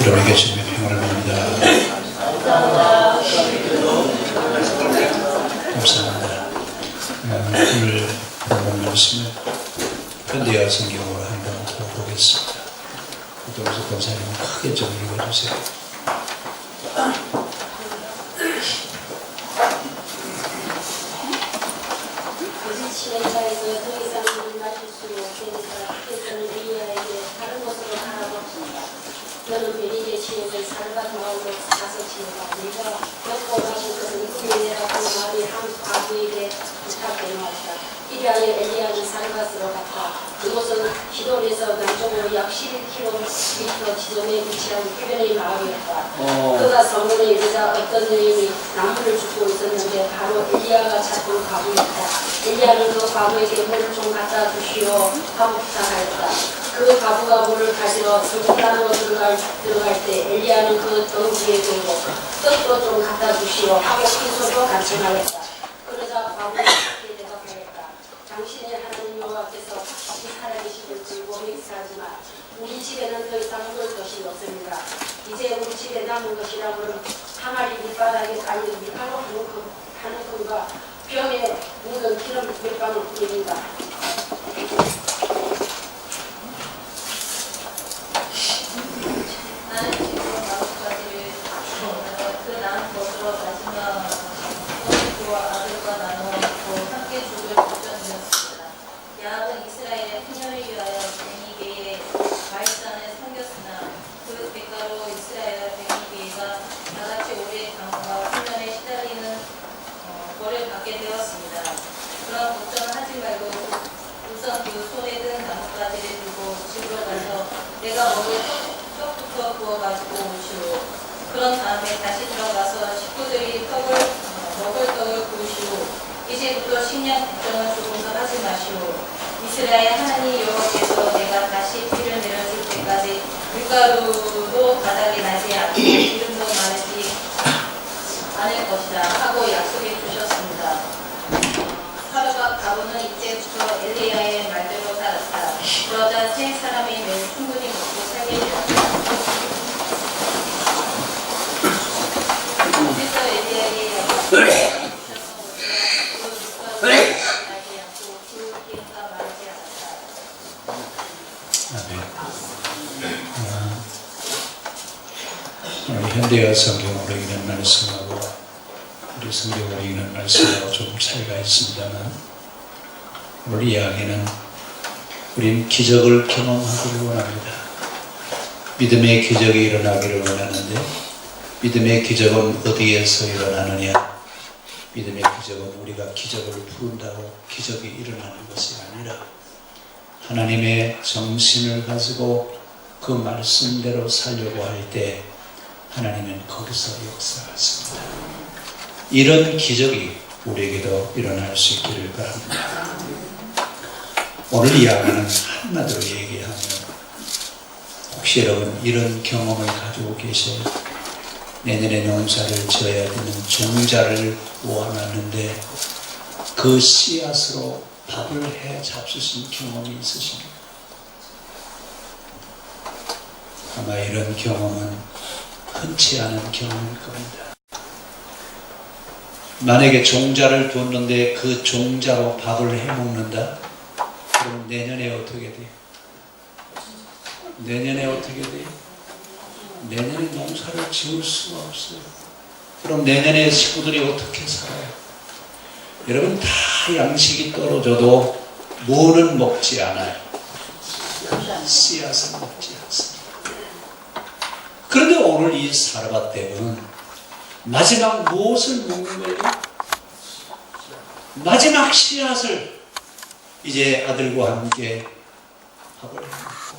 여러분에게 주님의 평안을 빕니다. 감사합니다. 오늘 본문 말씀을 현대화 성경으로 한번 보겠습니다. 그래서 권사님은 크게 좀 읽어주세요. 지혜자에서 더 이상 물을 마실 수 없게 되자 그때서는 엘리야에게 다른 곳으로 가라고 너는 베리의 지혜를 살과 동안으로 가서 지어가 네가 먹고 마실 것은 이스라엘이라고 말이 한 과부에게 부탁되었다. 이리하여 엘리야는 살갓으로 갔다. 그곳은 기돈에서 남쪽으로 약 11km 지점에 위치한 해변의 마을이었다. 그가 성문에 이르자 어떤 여인이 나무를 줍고 있었는데 바로 엘리야가 찾은 과부였다. 엘리야는 그 과부에게 물을 좀 갖다 주시오 하고 부탁하였다. 그 과부가 물을 가지러 성문안으로 들어갈 때 엘리야는 그 덩치에 들고 떡도 좀 갖다 주시오 하고 큰 소리로 간청하였다. 그러자 과부가 이렇게 대답하였다. 당신의 하나님 여호와께서 확실히 살아계시길 들고 맹세하지만 우리 집에는 더 이상 먹을 것이 없습니다. 이제 우리 집에 남은 것이라고는 항아리 밑바닥에 깔린 밀가루 한 움큼과 뼈에 묻은 기름 몇 방울 뿐입니다. 나는 지금 나뭇가지를 그 남은 것으로 마지막 그와 아들과 나누었고 함께 죽을 작정이었습니다. 야합은 이스라엘의 풍년을 위하여 베니게의 바이산을 섬겼으나 그 대가로 이스라엘 베니게가 다같이 오래 강과 풍년에 시달리는 벌을 받게 되었습니다. 그런 걱정을 하지 말고 우선 그 손에 든 나뭇가지를 들고 집으로 가서 내가 먹을 떡부터 구워가지고 오시오. 그런 다음에 다시 들어가서 식구들이 먹을 떡을 구우시오. 이제부터 식량 걱정을 조금 더 하지 마시오. 이스라엘 하나님 여호와께서 내가 다시 비를 내려줄 때까지 밀가루도 바닥에 나지 않고 기름도 마르지 않을 것이다 하고 약속해 주셨습니다. 하루가 가보는 이때부터 엘리야의 말대로 살았다. 그러자 세 사람이 매일 충분히 먹고 살게 되었다. 그래서 엘리야에게 약속을 현대화 성경으로 읽는 말씀하고 우리 성경으로 읽는 말씀하고 조금 차이가 있습니다만 오늘 이야기는 우린 기적을 경험하기를 원합니다. 믿음의 기적이 일어나기를 원하는데 믿음의 기적은 어디에서 일어나느냐? 믿음의 기적은 우리가 기적을 부른다고 기적이 일어나는 것이 아니라 하나님의 정신을 가지고 그 말씀대로 살려고 할 때 하나님은 거기서 역사하십니다. 이런 기적이 우리에게도 일어날 수 있기를 바랍니다. 오늘 이야기는 한마디로 얘기하면 혹시 여러분 이런 경험을 가지고 계세요? 내년에 농사를 지어야 되는 종자를 모아놨는데 그 씨앗으로 밥을 해 잡수신 경험이 있으십니까? 아마 이런 경험은 흔치 않은 경험일 겁니다. 만약에 종자를 뒀는데 그 종자로 밥을 해 먹는다? 그럼 내년에 어떻게 돼요? 내년에 어떻게 돼요? 내년에 농사를 지을 수가 없어요. 그럼 내년에 식구들이 어떻게 살아요? 여러분 다 양식이 떨어져도 뭐는 먹지 않아요? 씨앗을 먹지 않습니다. 그런데 오늘 이 사르밧때는 마지막 무엇을 먹는 거예요? 마지막 씨앗을 이제 아들과 함께 밥을 해먹고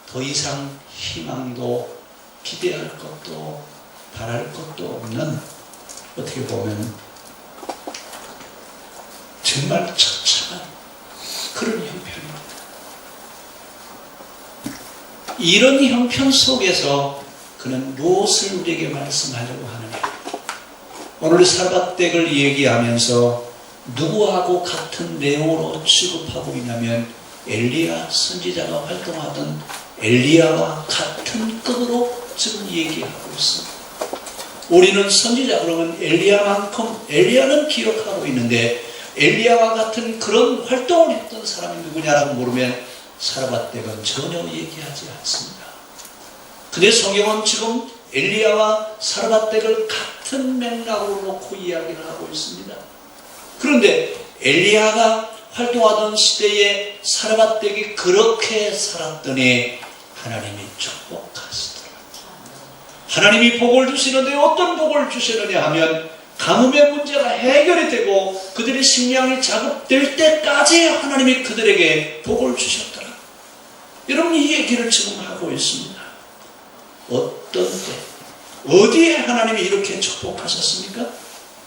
더 이상 희망도 기대할 것도 바랄 것도 없는 어떻게 보면 정말 처참한 그런 형편입니다. 이런 형편 속에서 그는 무엇을 우리에게 말씀하려고 하느냐. 오늘 사르밧댁을 얘기하면서 누구하고 같은 내용으로 취급하고 있냐면 엘리야 선지자가 활동하던 엘리야와 같은 급으로 지금 얘기하고 있습니다. 우리는 선지자 그러면 엘리야는 기억하고 있는데 엘리야와 같은 그런 활동을 했던 사람이 누구냐라고 물으면 사르밧댁은 전혀 얘기하지 않습니다. 근데 성경은 지금 엘리야와 사르밧댁을 같은 맥락으로 놓고 이야기를 하고 있습니다. 그런데 엘리야가 활동하던 시대에 사르밧댁이 그렇게 살았더니 하나님이 축복하시더라. 하나님이 복을 주시는데 어떤 복을 주시느냐 하면 가뭄의 문제가 해결이 되고 그들의 식량이 자급될 때까지 하나님이 그들에게 복을 주셨더라. 여러분 이 얘기를 지금 하고 있습니다. 어떤 때 어디에 하나님이 이렇게 축복하셨습니까?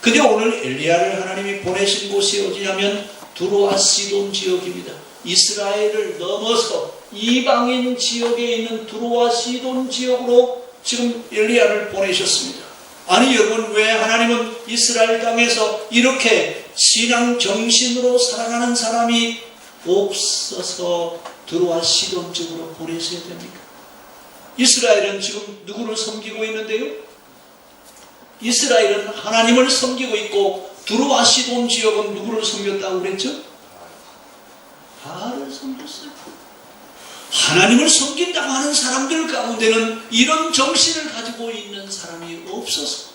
근데 오늘 엘리야를 하나님이 보내신 곳이 어디냐면 두로와 시돈 지역입니다. 이스라엘을 넘어서 이방인 지역에 있는 두로와 시돈 지역으로 지금 엘리야를 보내셨습니다. 아니 여러분 왜 하나님은 이스라엘 땅에서 이렇게 신앙 정신으로 살아가는 사람이 없어서 두로와 시돈 지역으로 보내셔야 됩니까? 이스라엘은 지금 누구를 섬기고 있는데요? 이스라엘은 하나님을 섬기고 있고 두로와 시돈 지역은 누구를 섬겼다고 그랬죠? 바알을 섬겼어요. 하나님을 섬긴다고 하는 사람들 가운데는 이런 정신을 가지고 있는 사람이 없어서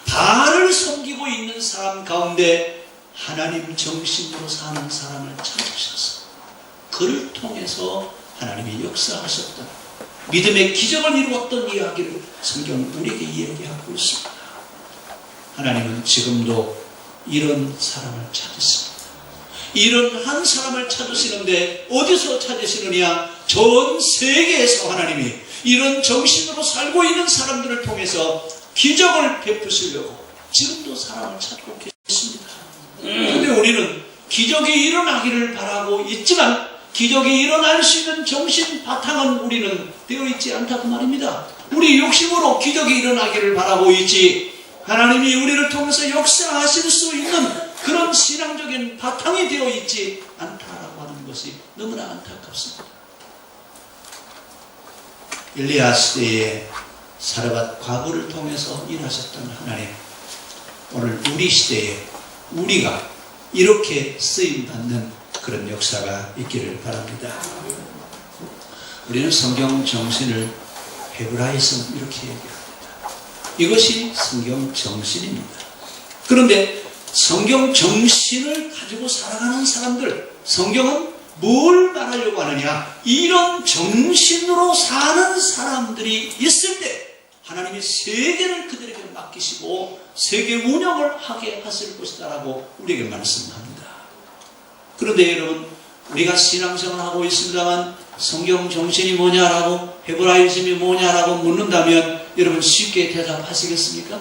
바알을 섬기고 있는 사람 가운데 하나님 정신으로 사는 사람을 찾으셔서 그를 통해서 하나님이 역사하셨던 믿음의 기적을 이루었던 이야기를 성경은 우리에게 이야기하고 있습니다. 하나님은 지금도 이런 사람을 찾으십니다. 이런 한 사람을 찾으시는데 어디서 찾으시느냐? 전 세계에서 하나님이 이런 정신으로 살고 있는 사람들을 통해서 기적을 베푸시려고 지금도 사람을 찾고 계십니다. 그런데 우리는 기적이 일어나기를 바라고 있지만 기적이 일어날 수 있는 정신 바탕은 우리는 되어 있지 않다고 말입니다. 우리 욕심으로 기적이 일어나기를 바라고 있지 하나님이 우리를 통해서 역사하실 수 있는 그런 신앙적인 바탕이 되어 있지 않다라고 하는 것이 너무나 안타깝습니다. 엘리야 시대에 사르밧 과부를 통해서 일하셨던 하나님, 오늘 우리 시대에 우리가 이렇게 쓰임받는 그런 역사가 있기를 바랍니다. 우리는 성경 정신을 헤브라이서 이렇게 얘기합니다. 이것이 성경 정신입니다. 그런데 성경 정신을 가지고 살아가는 사람들, 성경은 뭘 말하려고 하느냐? 이런 정신으로 사는 사람들이 있을 때 하나님이 세계를 그들에게 맡기시고 세계 운영을 하게 하실 것이다라고 우리에게 말씀합니다. 그런데 여러분, 우리가 신앙생활을 하고 있습니다만 성경 정신이 뭐냐라고, 헤브라이즘이 뭐냐라고 묻는다면 여러분 쉽게 대답하시겠습니까?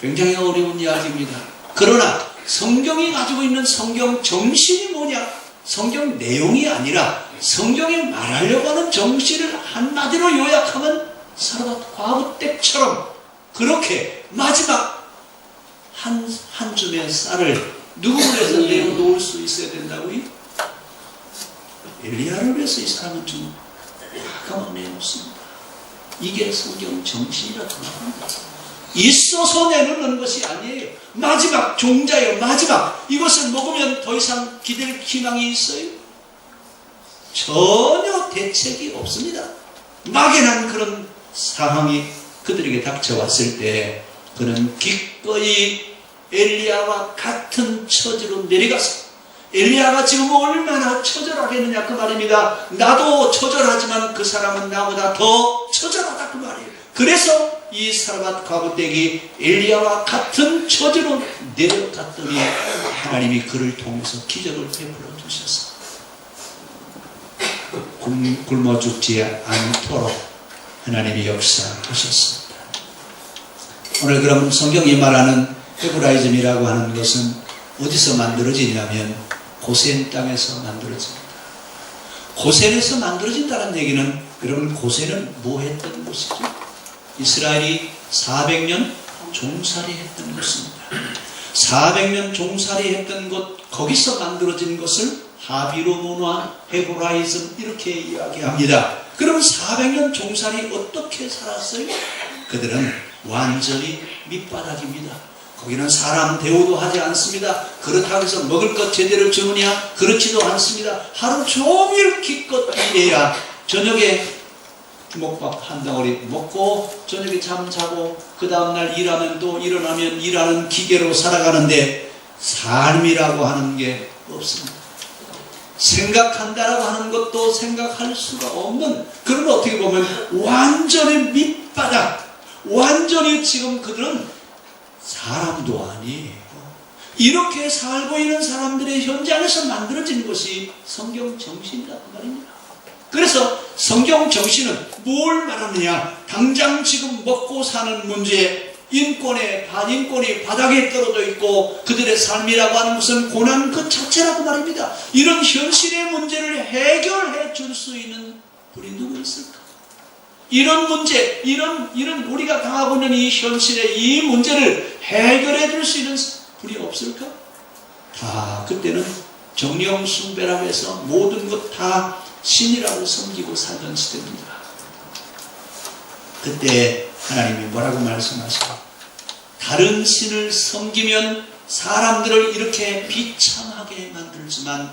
굉장히 어려운 이야기입니다. 그러나 성경이 가지고 있는 성경 정신이 뭐냐? 성경 내용이 아니라 성경이 말하려고 하는 정신을 한마디로 요약하면 사르밧 과부 때처럼 그렇게 마지막 한 줌의 쌀을 누구를 위해서 내어놓을 수 있어야 된다고요? 엘리야를 위해서 이 사람은 좀 가만 내놓습니다. 이게 성경 정신이라고 합니다. 있어서 내놓는 것이 아니에요. 마지막 종자예요. 마지막. 이것을 먹으면 더 이상 기댈 희망이 있어요? 전혀 대책이 없습니다. 막연한 그런 상황이 그들에게 닥쳐왔을 때 그는 기꺼이 엘리야와 같은 처지로 내려가서, 엘리야가 지금 얼마나 처절하겠느냐 그 말입니다. 나도 처절하지만 그 사람은 나보다 더 처절하다 그 말이에요. 그래서 이 사르밧 과부댁이 엘리야와 같은 처지로 내려갔더니 하나님이 그를 통해서 기적을 베풀어 주셔서 굶어 죽지 않도록 하나님이 역사하셨습니다. 오늘 그럼 성경이 말하는 헤브라이즘이라고 하는 것은 어디서 만들어지냐면 고센 땅에서 만들어집니다. 고센에서 만들어진다는 얘기는 여러분 고센은 뭐 했던 곳이죠? 이스라엘이 400년 종살이 했던 곳입니다. 400년 종살이 했던 곳, 거기서 만들어진 것을 하비로 문화, 헤브라이즘 이렇게 이야기합니다. 그럼 400년 종살이 어떻게 살았어요? 그들은 완전히 밑바닥입니다. 거기는 사람 대우도 하지 않습니다. 그렇다고 해서 먹을 것 제대로 주느냐? 그렇지도 않습니다. 하루 종일 기껏 일해야 저녁에 주먹밥 한 덩어리 먹고 저녁에 잠자고 그 다음날 일하면 또 일어나면 일하는 기계로 살아가는데 삶이라고 하는 게 없습니다. 생각한다라고 하는 것도 생각할 수가 없는, 그런 어떻게 보면 완전히 밑바닥, 완전히 지금 그들은 사람도 아니에요. 이렇게 살고 있는 사람들의 현장에서 만들어진 것이 성경 정신이라고 말입니다. 그래서 성경 정신은 뭘 말하느냐? 당장 지금 먹고 사는 문제, 인권의 반인권이 바닥에 떨어져 있고 그들의 삶이라고 하는 것은 고난 그 자체라고 말입니다. 이런 현실의 문제를 해결해 줄 수 있는 분이 누구 있을까? 이런 문제, 이런 우리가 당하고 있는 이 현실의 이 문제를 해결해 줄 수 있는 분이 없을까? 다 그때는 정령 숭배라고 해서 모든 것 다 신이라고 섬기고 살던 시대입니다. 그때 하나님이 뭐라고 말씀하시고, 다른 신을 섬기면 사람들을 이렇게 비참하게 만들지만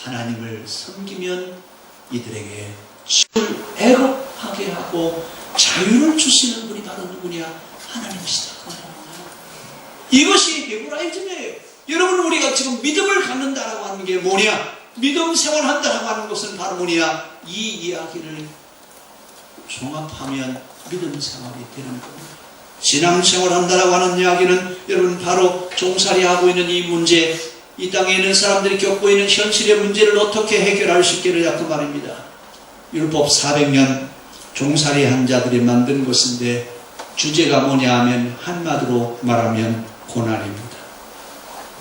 하나님을 섬기면 이들에게 술 애롭하게 하고 자유를 주시는 분이 바로 누구냐? 하나님이시다. 이것이 헤브라이즘이에요. 여러분, 우리가 지금 믿음을 갖는다라고 하는 게 뭐냐? 믿음 생활한다라고 하는 것은 바로 뭐냐? 이 이야기를 종합하면 믿음 생활이 되는 겁니다. 신앙생활 한다라고 하는 이야기는 여러분 바로 종살이하고 있는 이 문제, 이 땅에 있는 사람들이 겪고 있는 현실의 문제를 어떻게 해결할 수 있기를 그 말입니다. 율법 400년 종살이한 자들이 만든 것인데 주제가 뭐냐 하면 한마디로 말하면 고난입니다.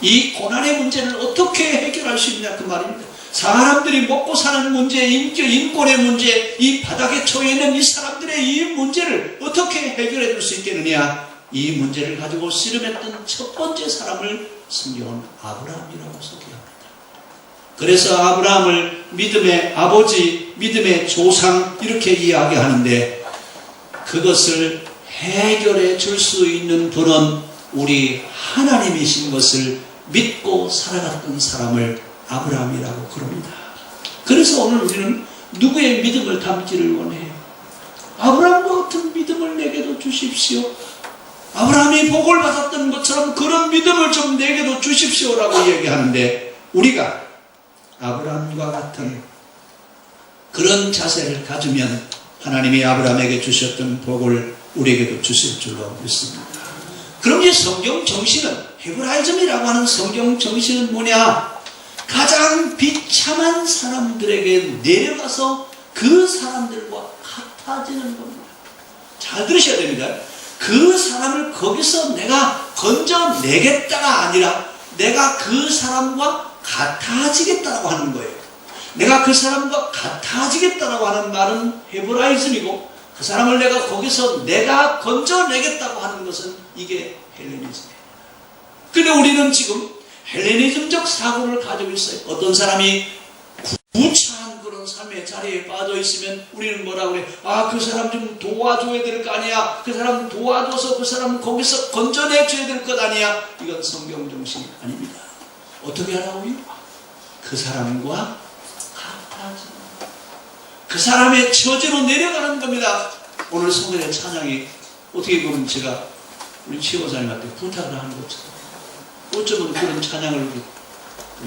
이 고난의 문제를 어떻게 해결할 수 있냐 그 말입니다. 사람들이 먹고 사는 문제, 인권의 문제, 이 바닥에 처해 있는 이 사람들의 이 문제를 어떻게 해결해 줄 수 있겠느냐? 이 문제를 가지고 씨름했던 첫 번째 사람을 성경은 아브라함이라고 소개합니다. 그래서 아브라함을 믿음의 아버지, 믿음의 조상 이렇게 이야기하는데, 그것을 해결해 줄 수 있는 분은 우리 하나님이신 것을 믿고 살아갔던 사람을 아브라함이라고 그럽니다. 그래서 오늘 우리는 누구의 믿음을 담기를 원해요? 아브라함과 같은 믿음을 내게도 주십시오. 아브라함이 복을 받았던 것처럼 그런 믿음을 좀 내게도 주십시오라고 얘기하는데, 우리가 아브라함과 같은 그런 자세를 가지면 하나님이 아브라함에게 주셨던 복을 우리에게도 주실 줄로 믿습니다. 그럼 이 성경 정신은, 헤브라이즘이라고 하는 성경 정신은 뭐냐? 가장 비참한 사람들에게 내려가서 그 사람들과 같아지는 겁니다. 잘 들으셔야 됩니다. 그 사람을 거기서 내가 건져내겠다가 아니라 내가 그 사람과 같아지겠다라고 하는 거예요. 내가 그 사람과 같아지겠다라고 하는 말은 헤브라이즘이고, 그 사람을 내가 거기서 내가 건져내겠다고 하는 것은 이게 헬레니즘이에요. 근데 우리는 지금 헬레니즘적 사고를 가지고 있어요. 어떤 사람이 구차한 그런 삶의 자리에 빠져 있으면 우리는 뭐라고 그래? 아, 그 사람 좀 도와줘야 될 거 아니야? 그 사람 도와줘서 그 사람 거기서 건져내줘야 될 것 아니야? 이건 성경 정신이 아닙니다. 어떻게 하라고요? 그 사람과 같아지는, 그 사람의 처지로 내려가는 겁니다. 오늘 성전의 찬양이 어떻게 보면 제가 우리 치호사님한테 부탁을 하는 것처럼, 어쩌면 그런 찬양을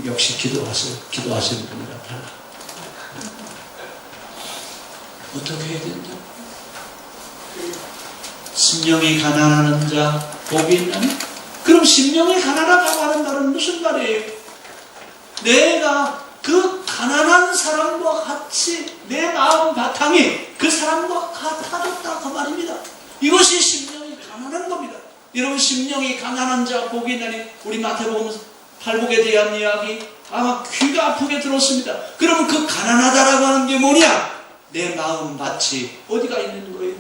역시 기도하시는 분이라 달라. 어떻게 해야 된다? 심령이 가난한 자 복이 있나니? 그럼 심령이 가난하다고 하는 말은 무슨 말이에요? 내가 그 가난한 사람과 같이 내 마음 바탕이 그 사람과 같아졌다 그 말입니다. 이것이 심령이 가난한 겁니다. 여러분, 심령이 가난한 자 복이 있나니, 우리 마태복음 팔복에 대한 이야기 아마 귀가 아프게 들었습니다. 그러면 그 가난하다라고 하는 게 뭐냐? 내 마음 마치 어디가 있는 거예요?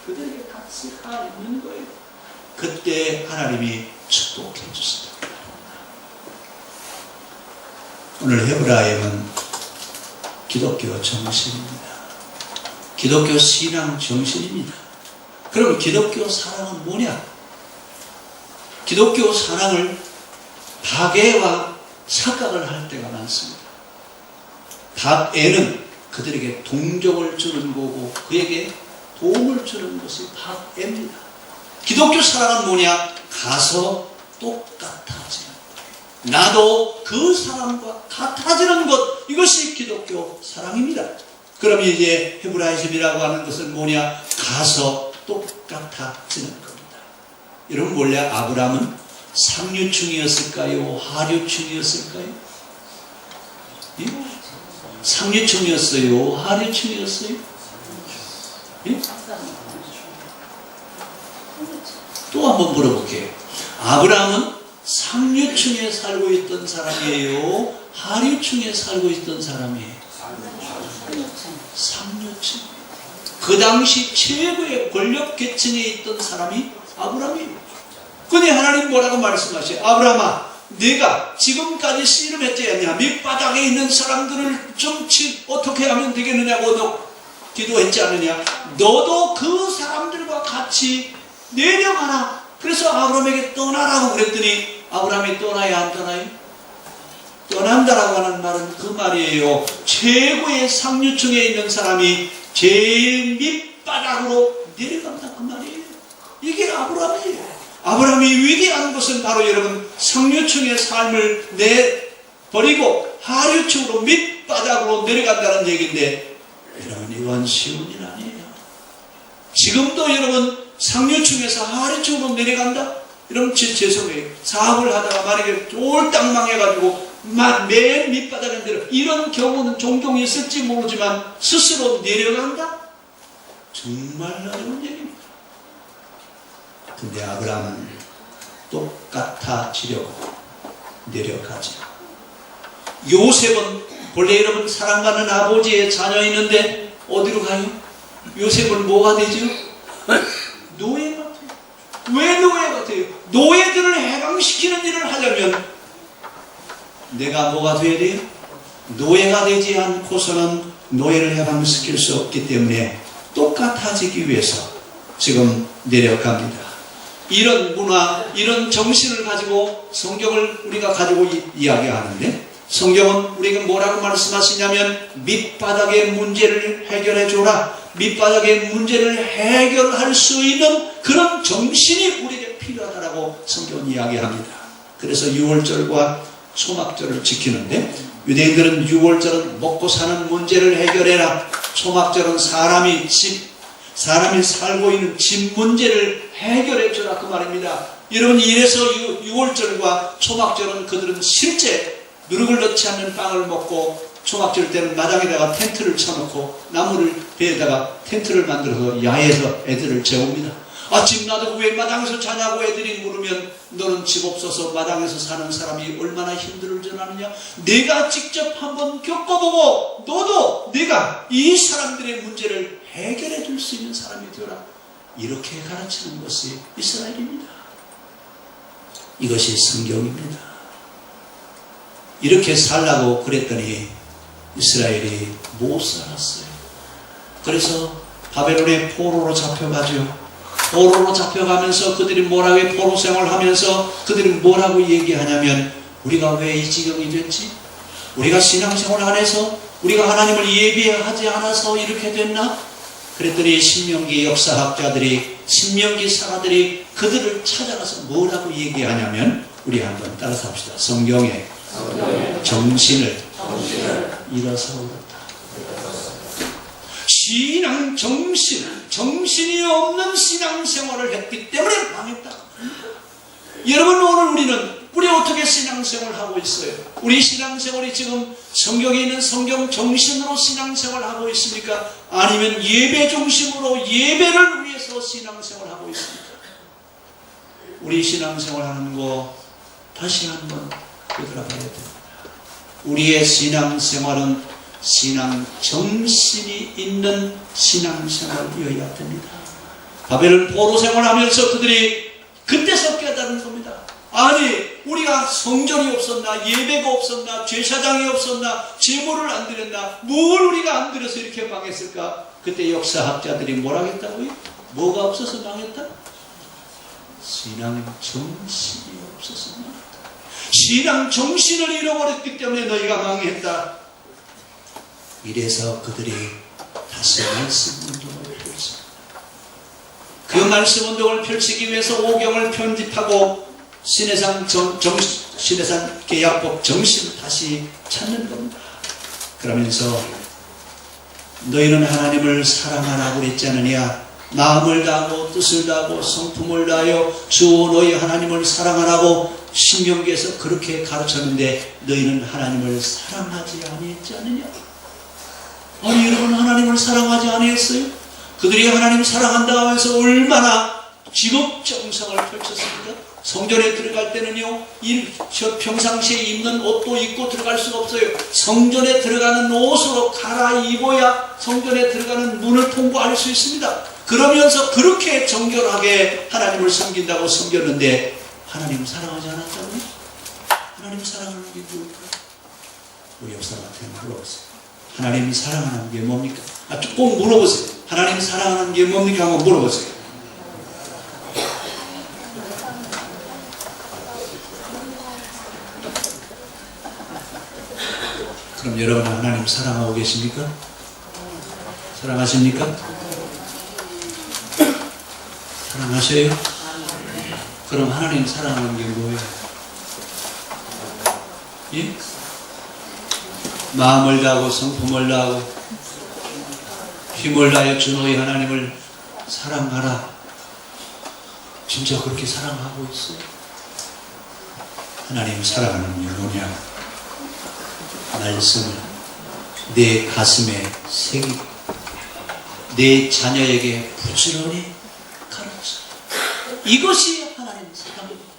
그들에게 같이 가 있는 거예요. 그때 하나님이 축복해 주신다. 오늘 헤브라임은 기독교 정신입니다. 기독교 신앙 정신입니다. 그럼 기독교 사랑은 뭐냐? 기독교 사랑을 박애와 착각을 할 때가 많습니다. 박애는 그들에게 동정을 주는 거고 그에게 도움을 주는 것이 박애입니다. 기독교 사랑은 뭐냐? 가서 똑같아지는 것. 나도 그 사람과 같아지는 것. 이것이 기독교 사랑입니다. 그럼 이제 헤브라이즘이라고 하는 것은 뭐냐? 가서 똑같아지는 겁니다. 여러분 원래 아브라함은 상류층이었을까요? 하류층이었을까요? 예? 상류층이었어요? 하류층이었어요? 예? 또 한번 물어볼게요. 아브라함은 상류층에 살고 있던 사람이에요? 하류층에 살고 있던 사람이에요? 상류층. 그 당시 최고의 권력 계층에 있던 사람이 아브라함이에요. 근데 하나님 뭐라고 말씀하셔요? 아브라함아, 네가 지금까지 씨름했지 않냐? 밑바닥에 있는 사람들을 좀 어떻게 하면 되겠느냐고 너 기도했지 않느냐? 너도 그 사람들과 같이 내려가라. 그래서 아브라함에게 떠나라고 그랬더니 아브라함이 떠나야 안 떠나요? 떠난다라고 하는 말은 그 말이에요. 최고의 상류층에 있는 사람이 제일 밑바닥으로 내려간다 그 말이에요. 이게 아브라함이에요. 아브라함이 위대한 것은 바로 여러분 상류층의 삶을 내버리고 하류층으로 밑바닥으로 내려간다는 얘기인데 여러분 이건 쉬운 일 아니에요. 지금도 여러분 상류층에서 하류층으로 내려간다? 여러분 죄송해요. 사업을 하다가 만약에 쫄딱 망해가지고 맨 밑바닥에 내려 이런 경우는 종종 있을지 모르지만 스스로 내려간다? 정말 어려운 얘기입니다. 근데 아브라함은 똑같아지려고 내려가죠. 요셉은 본래 여러분 사랑받는 아버지의 자녀였는데 어디로 가요? 요셉은 뭐가 되죠? 노예 같아요. 왜 노예 같아요? 노예들을 해방시키는 일을 하려면 내가 뭐가 돼야 돼요? 노예가 되지 않고서는 노예를 해방시킬 수 없기 때문에 똑같아지기 위해서 지금 내려갑니다. 이런 문화, 이런 정신을 가지고 성경을 우리가 가지고 이야기하는데 성경은 우리가 뭐라고 말씀하시냐면 밑바닥의 문제를 해결해 줘라. 밑바닥의 문제를 해결할 수 있는 그런 정신이 우리에게 필요하다고 성경은 이야기합니다. 그래서 6월절과 초막절을 지키는데 유대인들은 6월절은 먹고 사는 문제를 해결해라. 초막절은 사람이 살고 있는 집 문제를 해결해 주라 그 말입니다. 여러분 이래서 6월절과 초막절은 그들은 실제 누룩을 넣지 않는 빵을 먹고 초막절 때는 마당에다가 텐트를 쳐놓고 나무를 배에다가 텐트를 만들어서 야외에서 애들을 재웁니다. 아, 집 놔두고 왜 마당에서 자냐고 애들이 물으면 너는 집 없어서 마당에서 사는 사람이 얼마나 힘들을 전하느냐? 내가 직접 한번 겪어보고 너도 내가 이 사람들의 문제를 해결해 줄 수 있는 사람이 되어라. 이렇게 가르치는 것이 이스라엘입니다. 이것이 성경입니다. 이렇게 살라고 그랬더니 이스라엘이 못 살았어요. 그래서 바벨론의 포로로 잡혀가죠. 포로로 잡혀가면서 그들이 뭐라고 해? 포로 생활하면서 그들이 뭐라고 얘기하냐면 우리가 왜 이 지경이 됐지? 우리가 신앙생활 안에서 우리가 하나님을 예배하지 않아서 이렇게 됐나? 그랬더니 신명기 역사학자들이 신명기 사가들이 그들을 찾아가서 뭐라고 얘기하냐면 우리 한번 따라서 합시다. 성경에 정신을 잃어서 그렇다. 신앙 정신이 없는 신앙생활을 했기 때문에 망했다. 여러분 오늘 우리 어떻게 신앙생활을 하고 있어요? 우리 신앙생활이 지금 성경에 있는 성경 정신으로 신앙생활을 하고 있습니까? 아니면 예배 중심으로 예배를 위해서 신앙생활을 하고 있습니까? 우리 신앙생활 하는 거 다시 한번 되돌아봐야 됩니다. 우리의 신앙생활은 신앙 정신이 있는 신앙생활이어야 됩니다. 바벨론 포로 생활하면서 그들이 그때서 깨달은 겁니다. 아니, 우리가 성전이 없었나, 예배가 없었나, 제사장이 없었나, 제물을 안 드렸나, 뭘 우리가 안 드려서 이렇게 망했을까? 그때 역사학자들이 뭐라 했다고요? 뭐가 없어서 망했다? 신앙 정신이 없어서 망했다. 신앙 정신을 잃어버렸기 때문에 너희가 망했다. 이래서 그들이 다시 말씀 운동을 펼칩니다. 그 말씀 운동을 펼치기 위해서 오경을 편집하고 신해산 계약법 정신을 다시 찾는 겁니다. 그러면서 너희는 하나님을 사랑하라고 그랬지 않느냐? 마음을 다하고 뜻을 다하고 성품을 다하여 주 너희 하나님을 사랑하라고 신명기에서 그렇게 가르쳤는데 너희는 하나님을 사랑하지 아니했지 않느냐? 아니, 여러분, 하나님을 사랑하지 아니했어요? 그들이 하나님 사랑한다 하면서 얼마나 직업정성을 펼쳤습니까? 성전에 들어갈 때는요, 평상시에 입는 옷도 입고 들어갈 수가 없어요. 성전에 들어가는 옷으로 갈아입어야 성전에 들어가는 문을 통과할 수 있습니다. 그러면서 그렇게 정결하게 하나님을 섬긴다고 섬겼는데 하나님 사랑하지 않았다고요? 하나님 사랑하는 게 뭘까요? 우리 옆사람한테 물어보세요. 하나님 사랑하는 게 뭡니까? 꼭 물어보세요. 하나님 사랑하는 게 뭡니까? 한번 물어보세요. 그럼 여러분 하나님 사랑하고 계십니까? 사랑하십니까? 사랑하셔요? 그럼 하나님 사랑하는 게 뭐예요? 예? 마음을 다하고 성품을 다하고 힘을 다하여 주 너희 하나님을 사랑하라. 진짜 그렇게 사랑하고 있어요? 하나님 사랑하는 게 뭐냐? 말씀을 내 가슴에 새기고 내 자녀에게 부지런히 가르쳐. 이것이 하나님 사랑입니다.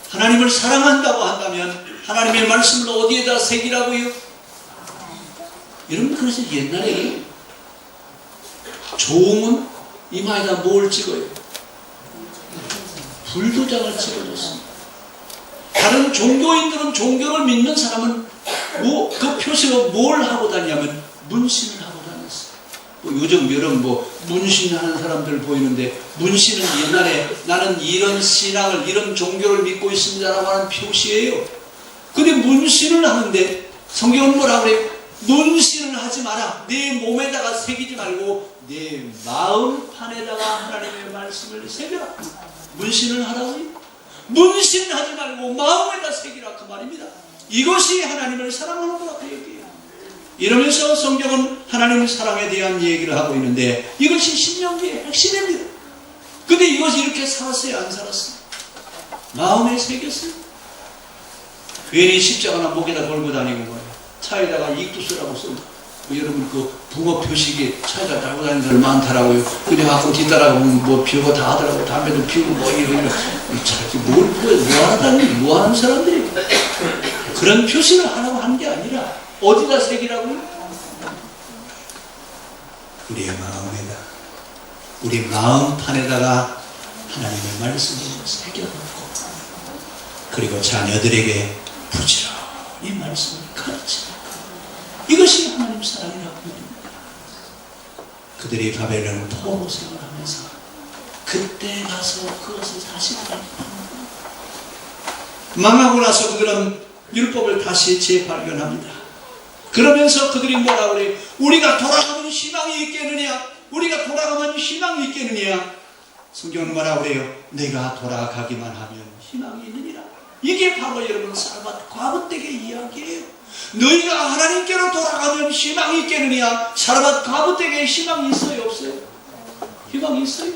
하나님을 사랑한다고 한다면 하나님의 말씀을 어디에다 새기라고요? 여러분, 그래서 옛날에 종은 이마에다 뭘 찍어요? 불도장을 찍어줬습니다. 다른 종교인들은, 종교를 믿는 사람은 그 표시로 뭘 하고 다니냐면 문신을 하고 다녔어요. 요즘 여러분 문신하는 사람들 보이는데, 문신은 옛날에 나는 이런 신앙을, 이런 종교를 믿고 있습니다라고 하는 표시예요. 근데 문신을 하는데 성경은 뭐라 그래요? 문신을 하지 마라. 내 몸에다가 새기지 말고 내 마음판에다가 하나님의 말씀을 새겨라. 문신을 하라고요? 문신하지 말고 마음에다 새기라, 그 말입니다. 이것이 하나님을 사랑하는 거라, 그 얘기예요. 이러면서 성경은 하나님 사랑에 대한 얘기를 하고 있는데 이것이 신명기의 핵심입니다. 근데 이것이 이렇게 살았어요, 안 살았어요? 마음에 새겼어요? 괜히 십자가나 목에다 걸고 다니고 거예요. 차에다가 익두스라고 써. 여러분 그 붕어 표식이 차에다 달고 다니는 사람 많더라고요. 근데 가끔 뒤따라가면 뭐 피우고 다 하더라고요. 담배도 피우고 뭐 이러면 차지 뭘 뭐 하는 사람들이 그런 표시를 하라고 한 게 아니라 어디다 새기라고요? 우리의 마음에다, 우리 마음판에다가 하나님의 말씀을 새겨놓고 그리고 자녀들에게 부지런히 말씀을 가르치는 이것이 하나님 사랑이라고 합니다. 그들이 바벨론 포로 생활하면서 그때 가서 그것을 다시 발견합니다. 망하고 나서 그들은 율법을 다시 재발견합니다. 그러면서 그들이 뭐라고 그래요? 우리가 돌아가면 희망이 있겠느냐? 우리가 돌아가면 희망이 있겠느냐? 성경은 뭐라고 그래요? 내가 돌아가기만 하면 희망이 있느니라. 이게 바로 여러분 사르밧 과부댁의 이야기예요. 너희가 하나님께로 돌아가면 희망이 있겠느냐? 사르밧 과부댁에 희망이 있어요, 없어요? 희망이 있어요?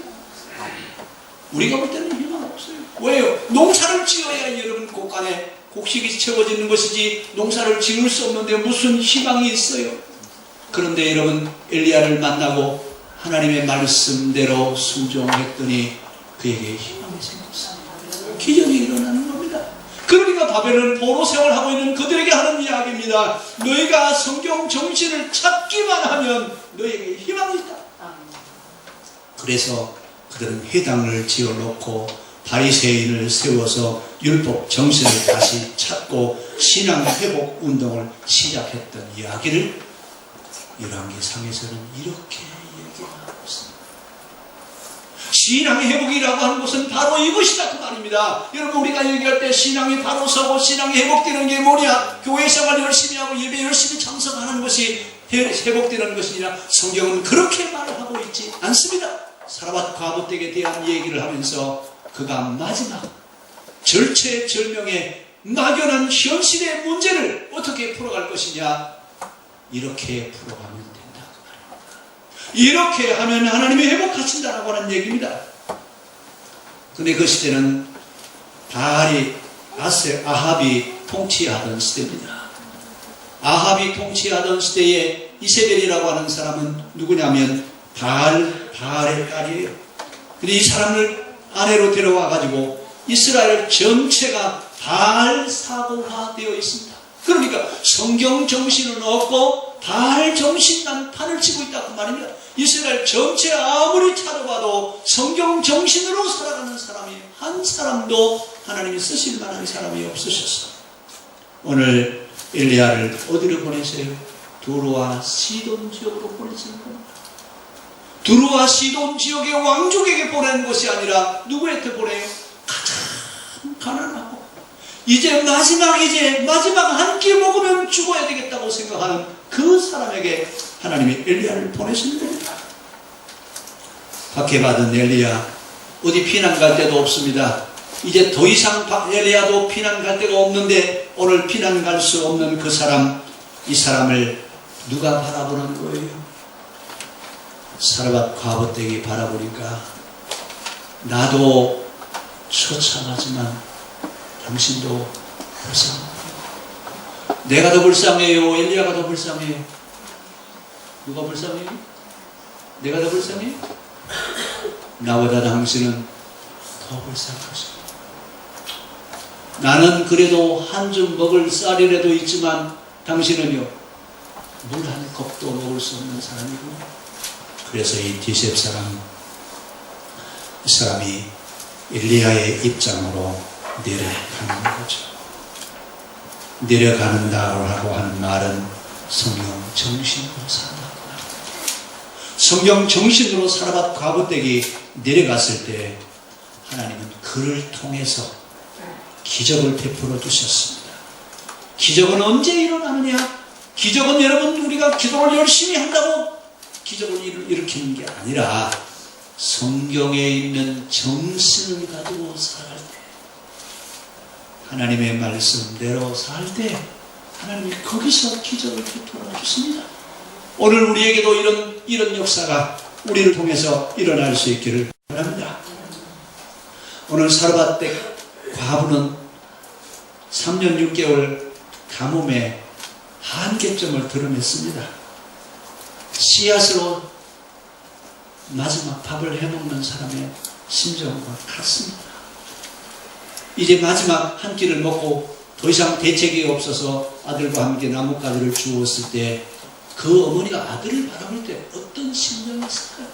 우리가 볼 때는 희망 없어요. 왜요? 농사를 지어야 여러분 곳간에 곡식이 채워지는 것이지 농사를 지을 수 없는데 무슨 희망이 있어요? 그런데 여러분 엘리야를 만나고 하나님의 말씀대로 순종했더니 그에게 희망이 생겼어요. 기적이 일어나는 겁니다. 그러니까 바벨론 포로 생활하고 있는 그들에게 하는 이야기입니다. 너희가 성경 정신을 찾기만 하면 너희에게 희망이 있다. 그래서 그들은 회당을 지어놓고 바리새인을 세워서 율법 정신을 다시 찾고 신앙 회복 운동을 시작했던 이야기를 열왕기상에서는 이렇게 얘기하고 있습니다. 신앙의 회복이라고 하는 것은 바로 이것이다 그 말입니다. 여러분, 우리가 얘기할 때 신앙이 바로 서고 신앙이 회복되는 게 뭐냐? 교회 생활 열심히 하고 예배 열심히 참석하는 것이 회복되는 것이냐? 성경은 그렇게 말을 하고 있지 않습니다. 사라밧 과부댁에 대한 얘기를 하면서 그가 마지막 절체절명의 막연한 현실의 문제를 어떻게 풀어갈 것이냐? 이렇게 풀어가면 된다 그 말입니다. 이렇게 하면 하나님이 회복하신다라고 하는 얘기입니다. 근데 그 시대는 아합이 통치하던 시대입니다. 아합이 통치하던 시대에 이세벨이라고 하는 사람은 누구냐면 바알의 딸이에요. 근데 이 사람을 아내로 데려와 가지고 이스라엘 전체가 바알 사고화 되어 있습니다. 그러니까 성경 정신은 없고 바알 정신만 판을 치고 있다 그 말입니다. 이스라엘 전체 아무리 찾아봐도 성경 정신으로 살아가는 사람이 한 사람도 하나님이 쓰실 만한 사람이 없으셨어요. 오늘 엘리야를 어디로 보내세요? 두로와 시돈 지역으로 보내시는 겁니다. 두로와 시돈 지역의 왕족에게 보내는 것이 아니라 누구한테 보내요? 가장 가난하고 이제 마지막 한 끼 먹으면 죽어야 되겠다고 생각하는 그 사람에게 하나님이 엘리야를 보내시는 겁니다. 박해받은 엘리야 어디 피난 갈 데도 없습니다. 이제 더 이상 엘리야도 피난 갈 데가 없는데 오늘 피난 갈 수 없는 그 사람, 이 사람을 누가 바라보는 거예요? 사라밧 과부댁이 바라보니까 나도 처참하지만 당신도 불쌍해요. 내가 더 불쌍해요? 엘리야가 더 불쌍해요? 누가 불쌍해요? 내가 더 불쌍해요? 나보다 당신은 더 불쌍하시고 나는 그래도 한 줌 먹을 쌀이라도 있지만 당신은요 물 한 컵도 먹을 수 없는 사람이고 그래서 이 디셉 사람이 엘리야의 입장으로 내려가는 거죠. 내려가는다고 하는 말은 성경 정신으로 산다고 합니다. 성경 정신으로 사라밧 과부댁이 내려갔을 때 하나님은 그를 통해서 기적을 베풀어 주셨습니다. 기적은 언제 일어나느냐? 기적은 여러분 우리가 기도를 열심히 한다고 기적을 일으키는 게 아니라 성경에 있는 정신을 가지고 살아갈 때 하나님의 말씀대로 살 때 하나님이 거기서 기적을 베풀어 주십니다. 오늘 우리에게도 이런 역사가 우리를 통해서 일어날 수 있기를 바랍니다. 오늘 사라밧 과부는 3년 6개월 가뭄의 한계점을 드러냈습니다. 씨앗으로 마지막 밥을 해먹는 사람의 심정과 같습니다. 이제 마지막 한 끼를 먹고 더 이상 대책이 없어서 아들과 함께 나뭇가지를 주웠을 때 그 어머니가 아들을 바라볼 때 어떤 심정이었을까요?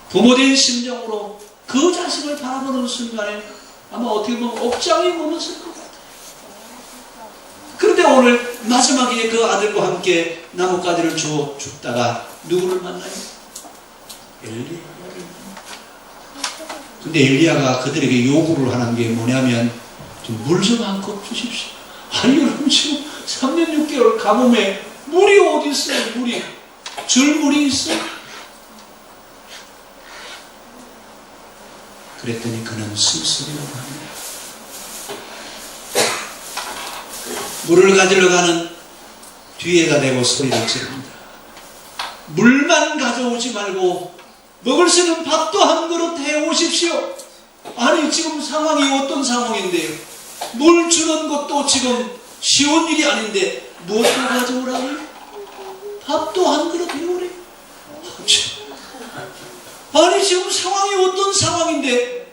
부모된 심정으로 그 자식을 바라보는 순간에 아마 어떻게 보면 억장이 무너질 것 같아요. 그런데 오늘 마지막에 그 아들과 함께 나뭇가지를 주워 죽다가 누구를 만나요? 엘리야를 만나요. 근데 엘리야가 그들에게 요구를 하는 게 뭐냐면 물 좀 한 컵 주십시오. 아니 여러분 지금 3년 6개월 가뭄에 물이 어디 있어요? 물이 줄물이 있어요? 그랬더니 그는 숨소리로 합니다. 물을 가지러 가는 뒤에다 대고 소리를 지릅니다. 물만 가져오지 말고 먹을 수 있는 밥도 한 그릇 해오십시오. 아니 지금 상황이 어떤 상황인데요? 물 주는 것도 지금 쉬운 일이 아닌데 무엇을 가져오라고요? 밥도 한 그릇 해오래. 아니 지금 상황이 어떤 상황인데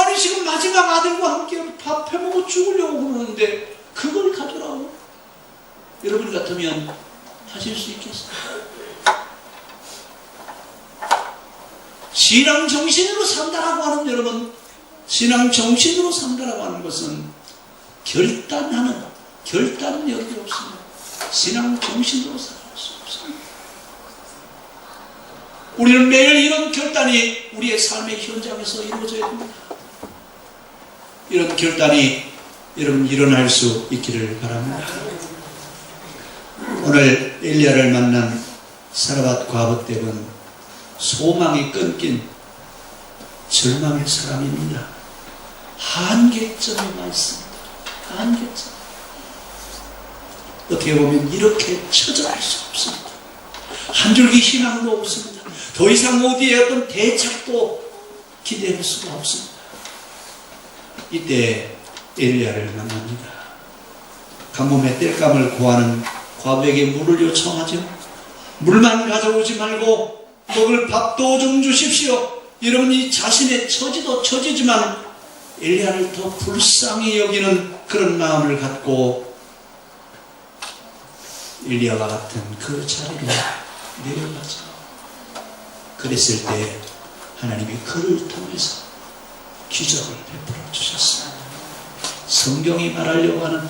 아니 지금 마지막 아들과 함께 밥 해먹고 죽으려고 그러는데 그걸 가져라고? 여러분 같으면 하실 수 있겠어요? 신앙 정신으로 산다라고 하는, 여러분, 신앙 정신으로 산다라고 하는 것은 결단력이 없습니다. 신앙 정신으로 살 수 없습니다. 우리는 매일 이런 결단이 우리의 삶의 현장에서 이루어져야 됩니다. 이런 결단이 여러분 일어날 수 있기를 바랍니다. 오늘 엘리야를 만난 사르밧 과부댁은 소망이 끊긴 절망의 사람입니다. 한계점에 와 있습니다. 한계점. 어떻게 보면 이렇게 처절할 수 없습니다. 한 줄기 희망도 없습니다. 더 이상 어디에 어떤 대책도 기대할 수가 없습니다. 이때 엘리야를 만납니다. 가뭄에 땔감을 구하는 과부에게 물을 요청하죠. 물만 가져오지 말고 먹을 밥도 좀 주십시오. 여러분이 자신의 처지도 처지지만 엘리야를 더 불쌍히 여기는 그런 마음을 갖고 엘리야와 같은 그 자리로 내려가죠. 그랬을 때 하나님이 그를 통해서 기적을 베풀어 주셨습니다. 성경이 말하려고 하는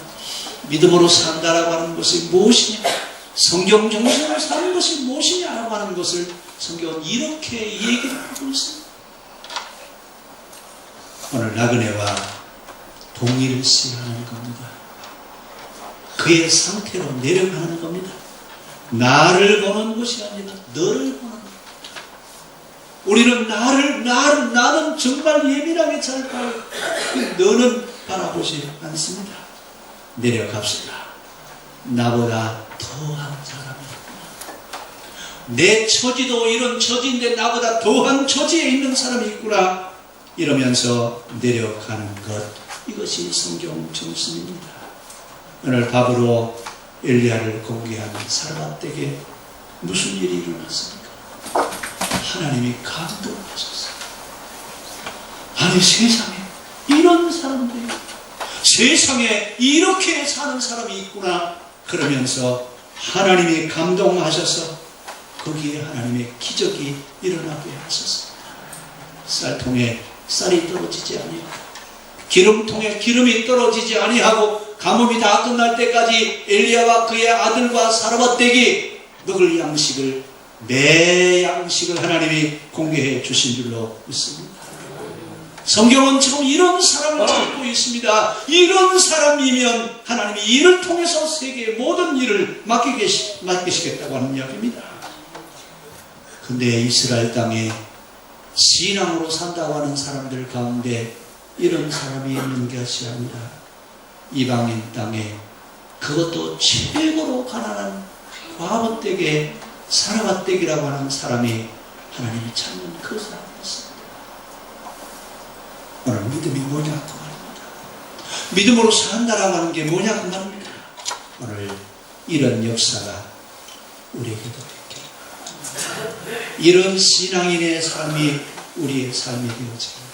믿음으로 산다라고 하는 것이 무엇이냐, 성경 정신으로 사는 것이 무엇이냐라고 하는 것을 성경은 이렇게 얘기를 하고 있습니다. 오늘 나그네와 동일시 하는 겁니다. 그의 상태로 내려가는 겁니다. 나를 보는 것이 아니라 너를 보는 겁니다. 우리는 나는 정말 예민하게 잘 봐요. 너는 바라보지 않습니다. 내려갑시다. 나보다 더한 사람이 있구나. 내 처지도 이런 처지인데 나보다 더한 처지에 있는 사람이 있구나. 이러면서 내려가는 것, 이것이 성경 정신입니다. 오늘 밥으로 엘리야를 공개한 사르밧에게 무슨 일이 일어났습니까? 하나님이 감동하셨어요. 아니 세상에 이런 사람들이, 세상에 이렇게 사는 사람이 있구나. 그러면서 하나님이 감동하셔서 거기에 하나님의 기적이 일어나게 하셨습니다. 쌀통에 쌀이 떨어지지 아니하고 기름통에 기름이 떨어지지 아니하고 가뭄이 다 끝날 때까지 엘리야와 그의 아들과 사르밧댁이 먹을 양식을, 매 양식을 하나님이 공개해 주신 줄로 믿습니다. 성경은 지금 이런 사람을 찾고 있습니다. 이런 사람이면 하나님이 이를 통해서 세계의 모든 일을 맡기시겠다고 하는 이야기입니다. 근데 이스라엘 땅에 신앙으로 산다고 하는 사람들 가운데 이런 사람이 있는 것이 아니라 이방인 땅에, 그것도 최고로 가난한 과부댁에 사르밧댁이라고 하는 사람이 하나님이 찾는 그 사람이었습니다. 오늘 믿음이 뭐냐고 말입니다. 믿음으로 산다라고 하는 게 뭐냐고 말입니다. 오늘 이런 역사가 우리에게도 있기를 바랍니다. 이런 신앙인의 삶이 우리의 삶이 되어지기를